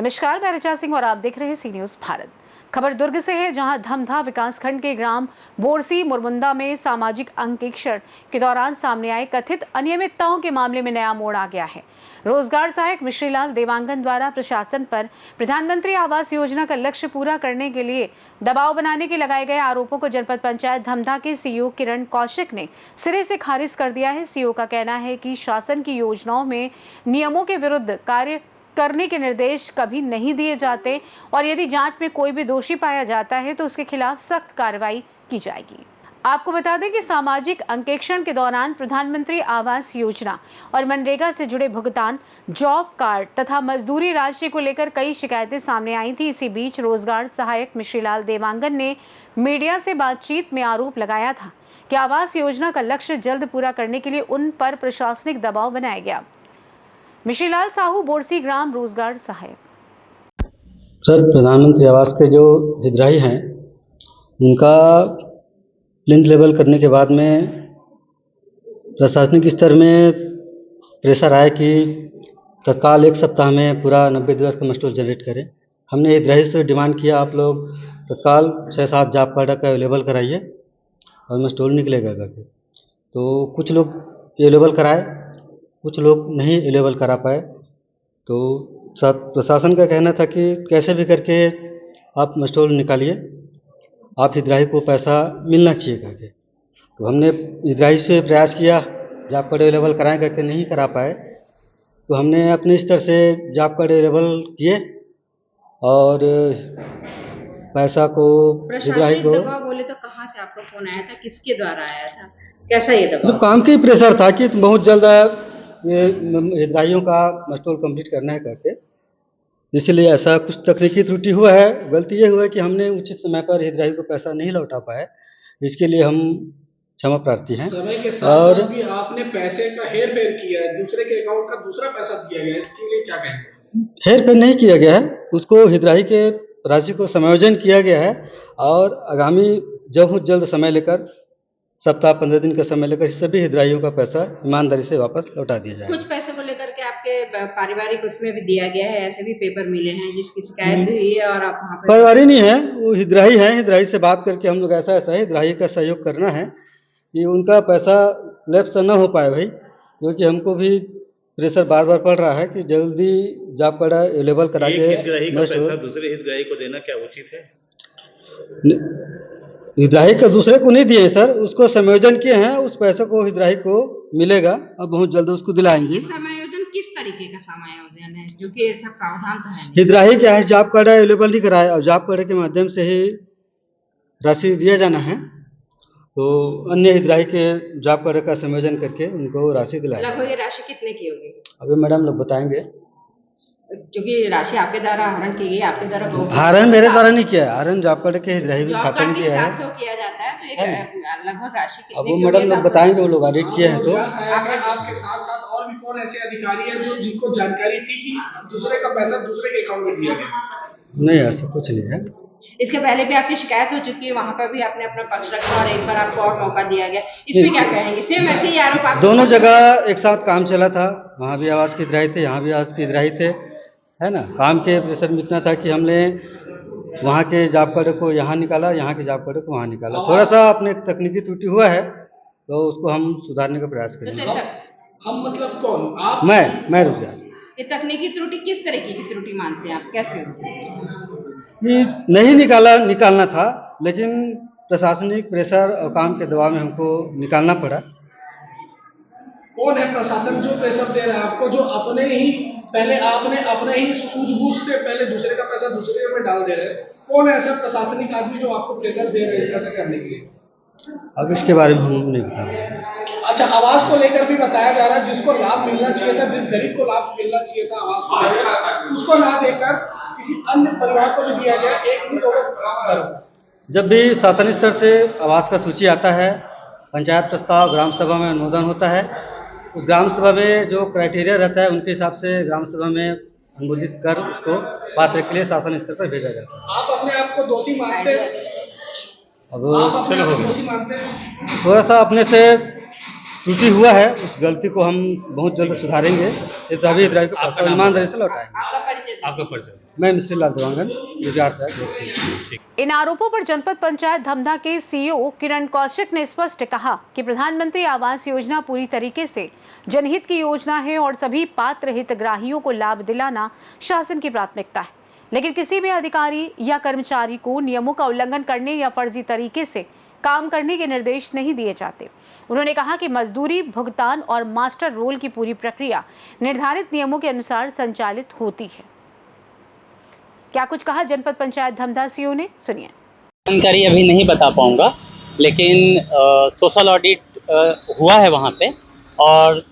नमस्कार, मैं ऋचा सिंह और आप देख रहे हैं सी न्यूज भारत। खबर दुर्ग से है, जहां धमधा विकासखंड के ग्राम बोरसी मुरमुंदा में सामाजिक अंकेक्षण के दौरान सामने आए कथित अनियमितताओं के मामले में नया मोड़ आ गया है। रोजगार सहायक मिश्रीलाल देवांगन द्वारा प्रशासन पर प्रधानमंत्री आवास योजना का लक्ष्य पूरा करने के लिए दबाव बनाने के लगाए गए आरोपों को जनपद पंचायत धमधा के सीईओ किरण कौशिक ने सिरे से खारिज कर दिया है। सीईओ का कहना है कि शासन की योजनाओं में नियमों के विरुद्ध कार्य करने के निर्देश कभी नहीं दिए जाते और यदि जांच में कोई भी दोषी पाया जाता है तो उसके खिलाफ सख्त कार्रवाई की जाएगी। आपको बता दें कि सामाजिक अंकेक्षण के दौरान प्रधानमंत्री आवास योजना और मनरेगा से जुड़े भुगतान, जॉब कार्ड तथा मजदूरी राशि को लेकर कई शिकायतें सामने आई थी। इसी बीच रोजगार सहायक मिश्रीलाल देवांगन ने मीडिया से बातचीत में आरोप लगाया था कि आवास योजना का लक्ष्य जल्द पूरा करने के लिए उन पर प्रशासनिक दबाव बनाया गया। मिश्रीलाल साहू, बोरसी ग्राम रोजगार सहायक। सर, प्रधानमंत्री आवास के जो हितग्राही हैं उनका प्लिंथ लेवल करने के बाद में प्रशासनिक स्तर में प्रेशर आया कि तत्काल 1 सप्ताह में पूरा 90 दिवस का मस्टोल जनरेट करें। हमने हितग्राही से डिमांड किया, आप लोग तत्काल 6-7 जॉब कार्ड का अवेलेबल कराइए और मस्टोल निकलेगा करके। तो कुछ लोग अवेलेबल कराए, कुछ लोग नहीं अवेलेबल करा पाए। तो प्रशासन का कहना था कि कैसे भी करके आप मस्टोल निकालिए, आप हितग्राही को पैसा मिलना चाहिए करके। तो हमने हितग्राही से प्रयास किया, जॉब कार्ड अवेलेबल कराएं करके, नहीं करा पाए। तो हमने अपने स्तर से जॉब कार्ड अवेलेबल किए और पैसा को हितग्राही को बोले तो कहाँ से आपका फोन आया था, किसके द्वारा आया था, कैसा ये दबाव? तो काम की प्रेशर था कि बहुत जल्द ये हितग्राहियों का मस्टोल कंप्लीट करना है करके, इसलिए ऐसा कुछ तकनीकी त्रुटि हुआ है। गलती ये हुआ है कि हमने उचित समय पर हितग्राही को पैसा नहीं लौटा पाए, इसके लिए हम क्षमा प्रार्थी हैं। समय के साथ भी आपने पैसे का हेर फेर किया है, दूसरे के अकाउंट का दूसरा पैसा दिया गया है, इसके लिए क्या कहेंगे? हेर फेर नहीं किया गया है, उसको हितग्राही के राशि को समायोजन किया गया है और आगामी जल्द समय लेकर सप्ताह 15 दिन का समय लेकर सभी हितग्राहियों का पैसा ईमानदारी से वापस लौटा दिया जाएगा। कुछ पैसे को लेकर के आपके पारिवारिक उसमें भी दिया गया है, ऐसे भी पेपर मिले हैं जिसकी शिकायत हुई है और आप वहाँ पर पारिवारिक नहीं है, वो हितग्राही है। हितग्राही से बात करके हम लोग ऐसा हितग्राही का सहयोग करना है कि उनका पैसा लैप्स न हो पाए भाई, क्योंकि हमको भी प्रेशर बार बार पड़ रहा है कि जल्दी जॉब कार्ड अवेलेबल करा के हितग्राही का पैसा दूसरे हितग्राही को देना क्या उचित है? हितग्राही का दूसरे को नहीं दिए सर, उसको समायोजन किए हैं, उस पैसे को हितग्राही को मिलेगा और बहुत जल्द उसको दिलाएंगे। समायोजन किस तरीके का समायोजन है, जो कि ऐसा प्रावधान तो है? हितग्राही क्या है, जॉब कार्ड अवेलेबल नहीं कराया और जॉब कार्ड के माध्यम से ही राशि दिया जाना है, तो अन्य हितग्राही के जॉब कार्ड का समायोजन करके उनको राशि दिलाएगा। लगभग ये राशि कितने की होगी? अभी मैडम लोग बताएंगे। जो कि राशि आपके द्वारा हरण की गई, आपके द्वारा हरण मेरे द्वारा नहीं किया है, हरण जॉब कार्ड के हितग्राही खाते में किया है। किया जाता है, तो एक लगभग राशि कितने अब वो मैडम लोग बताएंगे, वो लोग ऑडिट किए हैं। तो आपके साथ साथ और भी कौन ऐसे अधिकारी हैं जो जिनको जानकारी थी कि दूसरे का पैसा दूसरे के अकाउंट में दिया गया? नहीं, ऐसा कुछ नहीं है। इसके पहले भी आपकी शिकायत हो चुकी है, वहाँ पर भी आपने अपना पक्ष रखा और एक बार आपको और मौका दिया गया, इसमें क्या कहेंगे? सेम ऐसे ही आरोप आप दोनों जगह एक साथ काम चला था, वहाँ भी आवास के हितग्राही थे, यहाँ भी आवास के हितग्राही थे, है ना। काम के प्रेशर में इतना था कि हमने वहाँ के जॉब कार्ड को यहाँ निकाला, यहाँ के जॉब कार्ड को वहाँ निकाला। थोड़ा सा अपने तकनीकी त्रुटि हुआ है, तो उसको हम सुधारने का प्रयास करेंगे। हम मतलब कौन? आप? मैं रुक गया। ये तकनीकी त्रुटि किस तरीके की त्रुटि मानते हैं आप, कैसे? नहीं निकालना था, लेकिन प्रशासनिक प्रेशर और काम के दबाव में हमको निकालना पड़ा। कौन है प्रशासन जो प्रेशर दे रहा है आपको, जो अपने ही सूझबूझ से पहले दूसरे का पैसा दूसरे में डाल दे रहे हैं? कौन है ऐसा प्रशासनिक आदमी जो आपको प्रेशर दे रहे हैं ऐसा करने के लिए? अब इसके बारे में हम नहीं बता रहे। अच्छा, आवास को लेकर भी बताया जा रहा है, जिसको लाभ मिलना चाहिए था, जिस गरीब को लाभ मिलना चाहिए था आवास को लेकर, उसको ना देकर किसी अन्य परिवार को भी दिया गया, एक नहीं दो। जब भी शासन स्तर से आवास का सूची आता है, पंचायत प्रस्ताव ग्राम सभा में अनुमोदन होता है, उस ग्राम सभा में जो क्राइटेरिया रहता है उनके हिसाब से ग्राम सभा में अनुमोदित कर उसको पात्र के लिए शासन स्तर पर भेजा जाता है। आप अपने आप को दोषी मानते हैं? अब आप अपने आप को दोषी मानते हैं? थोड़ा सा अपने से त्रुटि हुआ है, उस गलती को हम बहुत जल्द सुधारेंगे। हितग्राही हितग्राही को पैसा ईमानदारी से लौटाएंगे। आपका परिचय आपका परिचय। मैं मिस्त्री लाल देवांगन, रोजगार सहायक बोरसी। इन आरोपों पर जनपद पंचायत धमधा के सीईओ किरण कौशिक ने स्पष्ट कहा कि प्रधानमंत्री आवास योजना पूरी तरीके से जनहित की योजना है और सभी पात्र हितग्राहियों को लाभ दिलाना शासन की प्राथमिकता है, लेकिन किसी भी अधिकारी या कर्मचारी को नियमों का उल्लंघन करने या फर्जी तरीके से काम करने के निर्देश नहीं दिए जाते। उन्होंने कहा कि मजदूरी भुगतान और मास्टर रोल की पूरी प्रक्रिया निर्धारित नियमों के अनुसार संचालित होती है। क्या कुछ कहा जनपद पंचायत धमधा सीईओ ने, सुनिए। जानकारी अभी नहीं बता पाऊंगा, लेकिन सोशल ऑडिट हुआ है वहाँ पे और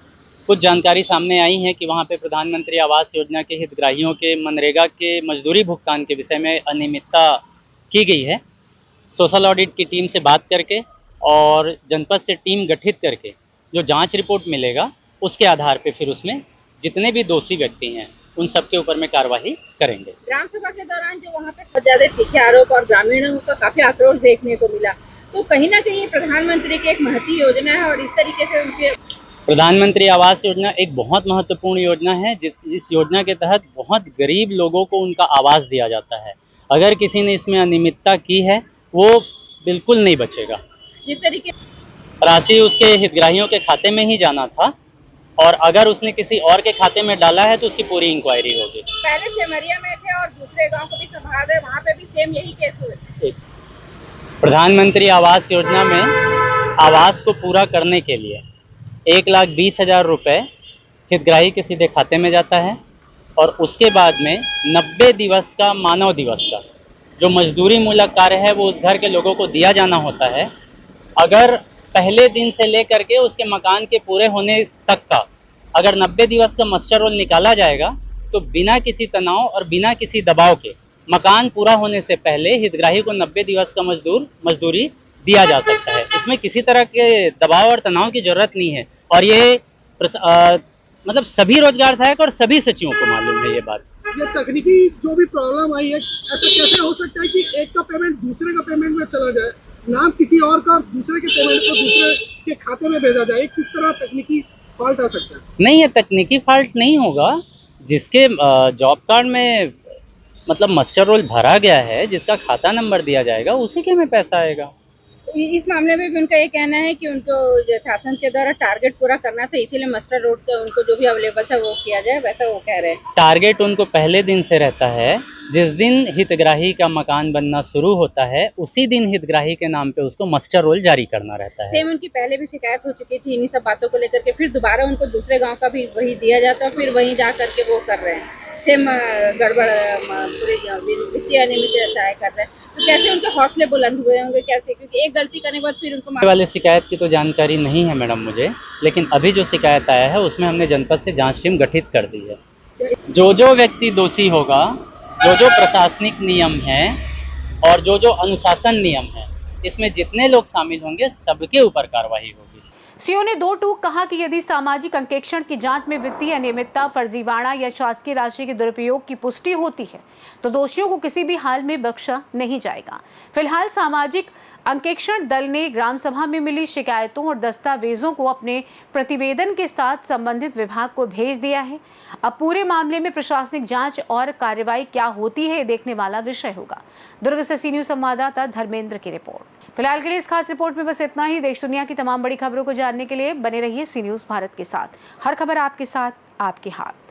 कुछ जानकारी सामने आई है कि वहाँ पे प्रधानमंत्री आवास योजना के हितग्राहियों के मनरेगा के मजदूरी भुगतान के विषय में अनियमितता की गई है। सोशल ऑडिट की टीम से बात करके और जनपद से टीम गठित करके जो जांच रिपोर्ट मिलेगा उसके आधार पे फिर उसमें जितने भी दोषी व्यक्ति हैं उन सबके ऊपर में कार्रवाई करेंगे। ग्राम सभा के दौरान जो वहाँ पे बहुत ज्यादा तीखे आरोप और ग्रामीणों का काफी आक्रोश देखने को मिला, तो कहीं ना कहीं प्रधानमंत्री की एक महती योजना है और इस तरीके से उनके प्रधानमंत्री आवास योजना एक बहुत महत्वपूर्ण योजना है जिस योजना के तहत बहुत गरीब लोगों को उनका आवास दिया जाता है। अगर किसी ने इसमें अनियमितता की है वो बिल्कुल नहीं बचेगा। जिस तरीके राशि उसके हितग्राहियों के खाते में ही जाना था और अगर उसने किसी और के खाते में डाला है तो उसकी पूरी इंक्वायरी होगी। पहले सेमरिया में थे और दूसरे गांव को भी संभाल रहे, वहाँ पे भी सेम यही केस हुए। प्रधानमंत्री आवास योजना में आवास को पूरा करने के लिए 1,20,000 रुपये हितग्राही के सीधे खाते में जाता है और उसके बाद में 90 दिवस का मानव दिवस का जो मजदूरी मूलक कार्य है वो उस घर के लोगों को दिया जाना होता है। अगर पहले दिन से लेकर के उसके मकान के पूरे होने तक का अगर 90 दिवस का मास्टर रोल निकाला जाएगा तो बिना किसी तनाव और बिना किसी दबाव के मकान पूरा होने से पहले हितग्राही को 90 दिवस का मजदूरी दिया जा सकता है। इसमें किसी तरह के दबाव और तनाव की जरूरत नहीं है और ये मतलब सभी रोजगार सहायक और सभी सचिवों को मालूम है ये बात। ये तकनीकी जो भी प्रॉब्लम आई है, ऐसा कैसे हो सकता है कि एक का पेमेंट दूसरे का पेमेंट में चला जाए, नाम किसी और का दूसरे के पेमेंट को दूसरे के खाते में भेजा जाए? किस तरह तकनीकी फॉल्ट आ सकता है? नहीं, ये तकनीकी फॉल्ट नहीं होगा। जिसके जॉब कार्ड में मतलब मास्टर रोल भरा गया है, जिसका खाता नंबर दिया जाएगा उसी के में पैसा आएगा। इस मामले में भी उनका ये कहना है कि उनको जो शासन के द्वारा टारगेट पूरा करना था, इसीलिए मास्टर रोड का उनको जो भी अवेलेबल था वो किया जाए, वैसा वो कह रहे हैं। टारगेट उनको पहले दिन से रहता है, जिस दिन हितग्राही का मकान बनना शुरू होता है उसी दिन हितग्राही के नाम पे उसको मास्टर रोल जारी करना रहता है। सेम उनकी पहले भी शिकायत हो चुकी थी इन्हीं सब बातों को लेकर के, फिर दोबारा उनको दूसरे गाँव का भी वही दिया जाता है, फिर वहीं जा करके वो कर रहे हैं सेम गड़बड़, पूरी वित्तीय अनियमितता कर रहे हैं। तो कैसे उनके हौसले बुलंद हुए होंगे, कैसे? क्योंकि एक गलती करने के बाद फिर उनको वाले शिकायत की तो जानकारी नहीं है मैडम मुझे, लेकिन अभी जो शिकायत आया है उसमें हमने जनपद से जांच टीम गठित कर दी है। जो व्यक्ति दोषी होगा, जो प्रशासनिक नियम है और जो अनुशासन नियम है, इसमें जितने लोग शामिल होंगे सबके ऊपर कार्रवाई होगी। सीईओ ने दो टूक कहा कि यदि सामाजिक अंकेक्षण की जांच में वित्तीय अनियमितता, फर्जीवाड़ा या शासकीय राशि के दुरुपयोग की पुष्टि होती है तो दोषियों को किसी भी हाल में बख्शा नहीं जाएगा। फिलहाल सामाजिक अंकेक्षण दल ने ग्राम सभा में मिली शिकायतों और दस्तावेजों को अपने प्रतिवेदन के साथ संबंधित विभाग को भेज दिया है। अब पूरे मामले में प्रशासनिक जांच और कार्रवाई क्या होती है ये देखने वाला विषय होगा। दुर्ग से सी न्यूज संवाददाता धर्मेंद्र की रिपोर्ट। फिलहाल के लिए इस खास रिपोर्ट में बस इतना ही। देश दुनिया की तमाम बड़ी खबरों को जानने के लिए बने रहिए सी न्यूज भारत के साथ। हर खबर आपके साथ, आपके हाथ।